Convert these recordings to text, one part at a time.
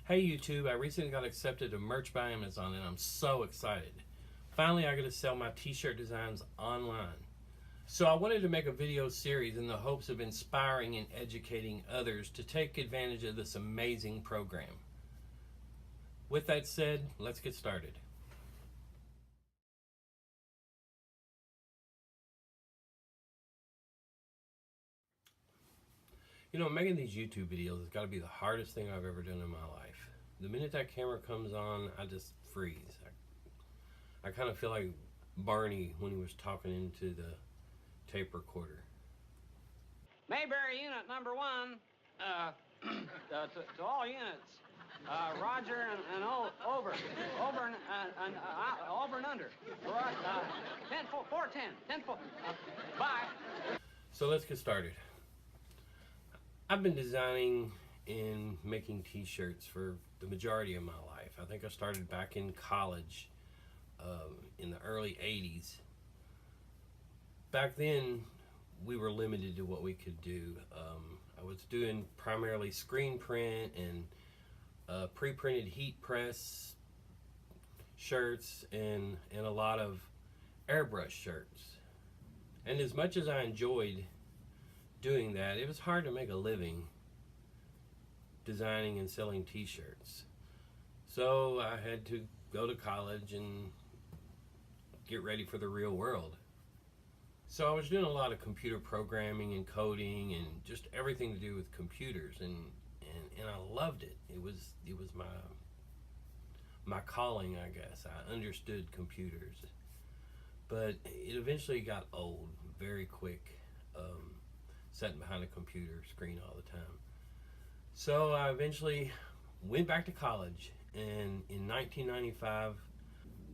Hey YouTube, I recently got accepted to merch by Amazon and I'm so excited. Finally, I get to sell my t-shirt designs online. So I wanted to make a video series in the hopes of inspiring and educating others to take advantage of this amazing program. With that said, let's get started. You know, making these YouTube videos has got to be the hardest thing I've ever done in my life. The minute that camera comes on, I just freeze. I kind of feel like Barney when he was talking into the tape recorder. Mayberry unit number 1, to all units, Roger and over and under. 10 410, 10 4. Bye. So let's get started. I've been designing and making t-shirts for the majority of my life. I think I started back in college in the early 80s. Back then, we were limited to what we could do. I was doing primarily screen print and pre-printed heat press shirts and a lot of airbrush shirts. And as much as I enjoyed doing that, it was hard to make a living designing and selling t-shirts. So I had to go to college and get ready for the real world. So I was doing a lot of computer programming and coding and just everything to do with computers, and I loved it. It was my calling, I guess. I understood computers, but it eventually got old very quick, sitting behind a computer screen all the time. So I eventually went back to college, and in 1995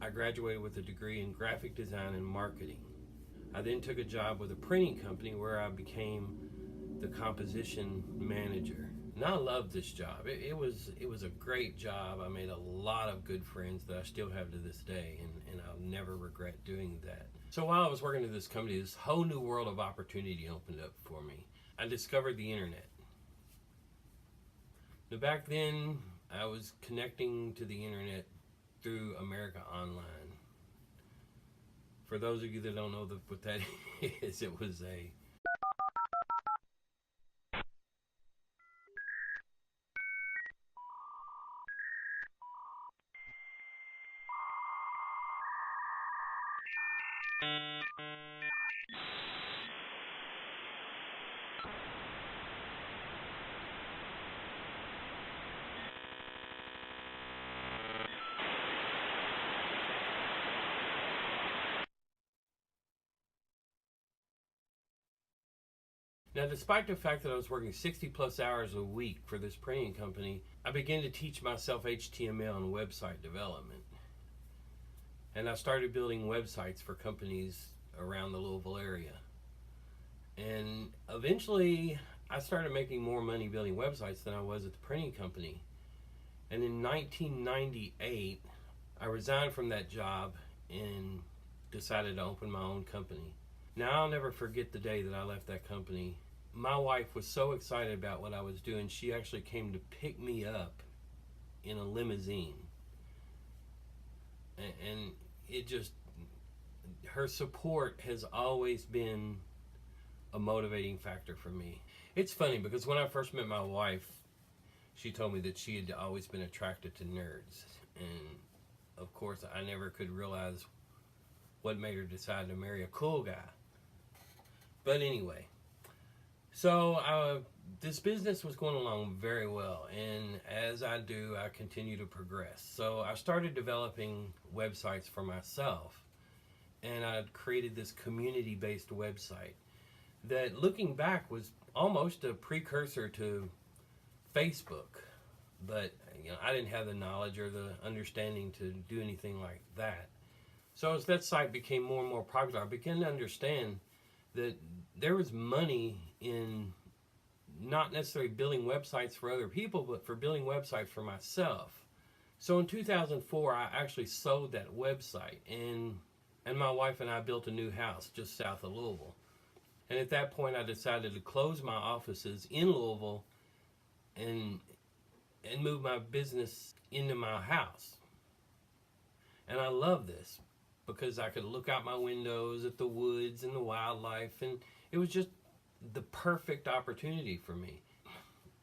I graduated with a degree in graphic design and marketing. I then took a job with a printing company where I became the composition manager. And I loved this job. It was a great job. I made a lot of good friends that I still have to this day, and I'll never regret doing that. So while I was working at this company, this whole new world of opportunity opened up for me. I discovered the internet. Now back then, I was connecting to the internet through America Online. For those of you that don't know what that is, it was a Now, despite the fact that I was working 60 plus hours a week for this printing company, I began to teach myself HTML and website development. And I started building websites for companies around the Louisville area. And eventually, I started making more money building websites than I was at the printing company. And in 1998, I resigned from that job and decided to open my own company. Now, I'll never forget the day that I left that company. My wife was so excited about what I was doing, she actually came to pick me up in a limousine. And it just, her support has always been a motivating factor for me. It's funny because when I first met my wife, she told me that she had always been attracted to nerds. And of course, I never could realize what made her decide to marry a cool guy. But anyway, so this business was going along very well, and as I do, I continue to progress. So I started developing websites for myself, and I created this community-based website that, looking back, was almost a precursor to Facebook. But I didn't have the knowledge or the understanding to do anything like that. So as that site became more and more popular, I began to understand that there was money in not necessarily building websites for other people, but for building websites for myself. So in 2004, I actually sold that website, and my wife and I built a new house just south of Louisville. And at that point, I decided to close my offices in Louisville and and move my business into my house. And I love this because I could look out my windows at the woods and the wildlife, and it was just the perfect opportunity for me.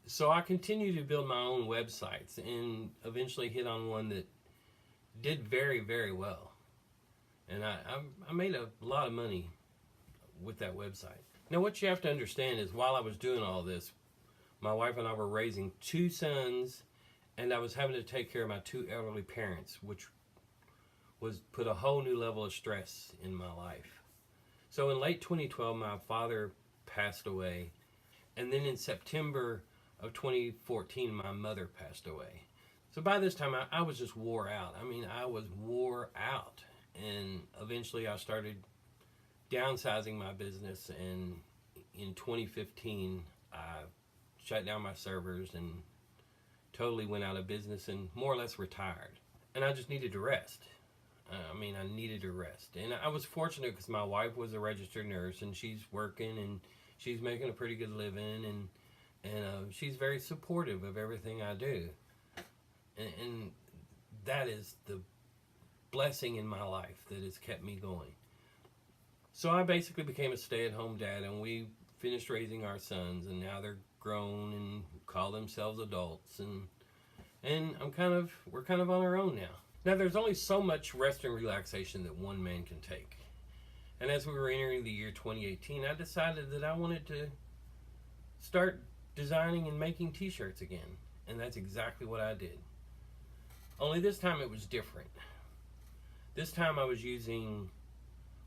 So I continued to build my own websites and eventually hit on one that did very, very well. And I made a lot of money with that website. Now what you have to understand is while I was doing all this, my wife and I were raising 2 sons, and I was having to take care of my 2 elderly parents, which was put a whole new level of stress in my life. So in late 2012, my father passed away, and then in September of 2014, my mother passed away. So by this time, I was just wore out. I mean, I was wore out, and eventually I started downsizing my business, and in 2015, I shut down my servers and totally went out of business and more or less retired. And I just needed to rest. I needed to rest. And I was fortunate because my wife was a registered nurse, and she's working and she's making a pretty good living, and she's very supportive of everything I do. And that is the blessing in my life that has kept me going. So I basically became a stay-at-home dad, and we finished raising our sons, and now they're grown and call themselves adults, and we're kind of on our own now. Now there's only so much rest and relaxation that one man can take. And as we were entering the year 2018, I decided that I wanted to start designing and making t-shirts again. And that's exactly what I did. Only this time it was different. This time I was using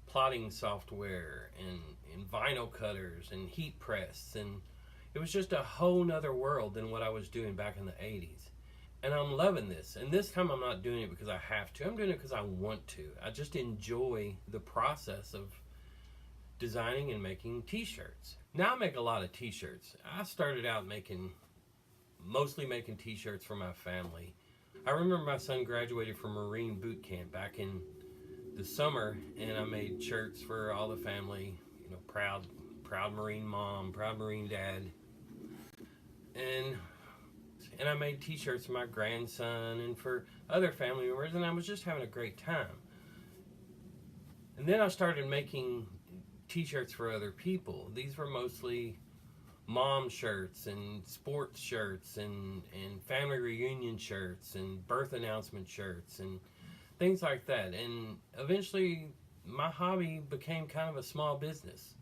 plotting software and vinyl cutters and heat press, and it was just a whole nother world than what I was doing back in the 80s. And I'm loving this. And this time I'm not doing it because I have to. I'm doing it because I want to. I just enjoy the process of designing and making t-shirts. Now I make a lot of t-shirts. I started out mostly making t-shirts for my family. I remember my son graduated from Marine boot camp back in the summer, and I made shirts for all the family. You know, proud Marine mom, proud Marine dad. And I made t-shirts for my grandson and for other family members, and I was just having a great time. And then I started making t-shirts for other people. These were mostly mom shirts and sports shirts and family reunion shirts and birth announcement shirts and things like that. And eventually my hobby became kind of a small business.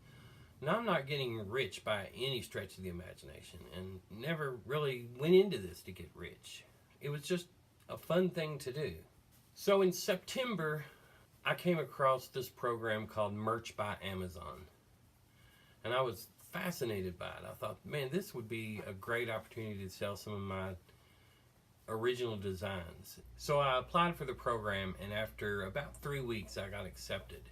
Now I'm not getting rich by any stretch of the imagination, and never really went into this to get rich. It was just a fun thing to do. So in September, I came across this program called Merch by Amazon. And I was fascinated by it. I thought, man, this would be a great opportunity to sell some of my original designs. So I applied for the program, and after about 3 weeks, I got accepted.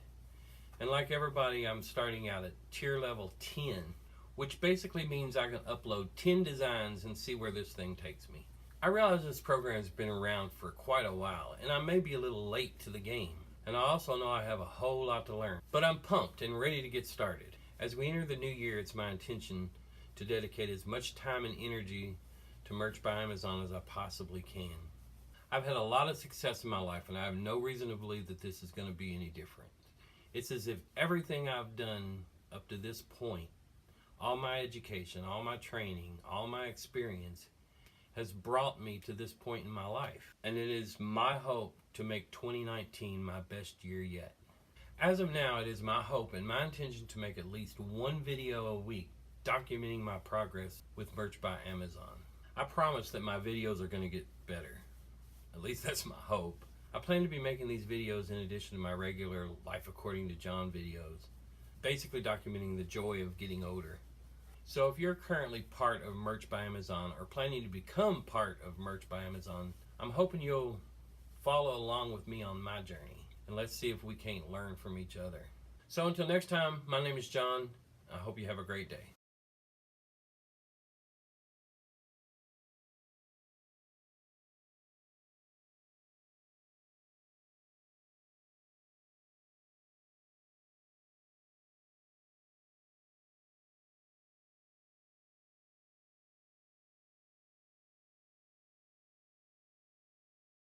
And like everybody, I'm starting out at tier level 10, which basically means I can upload 10 designs and see where this thing takes me. I realize this program's been around for quite a while, and I may be a little late to the game. And I also know I have a whole lot to learn. But I'm pumped and ready to get started. As we enter the new year, it's my intention to dedicate as much time and energy to Merch by Amazon as I possibly can. I've had a lot of success in my life, and I have no reason to believe that this is going to be any different. It's as if everything I've done up to this point, all my education, all my training, all my experience, has brought me to this point in my life. And it is my hope to make 2019 my best year yet. As of now, it is my hope and my intention to make at least one video a week documenting my progress with Merch by Amazon. I promise that my videos are going to get better. At least that's my hope. I plan to be making these videos in addition to my regular Life According to John videos, basically documenting the joy of getting older. So if you're currently part of Merch by Amazon or planning to become part of Merch by Amazon, I'm hoping you'll follow along with me on my journey, and let's see if we can't learn from each other. So until next time, my name is John. I hope you have a great day.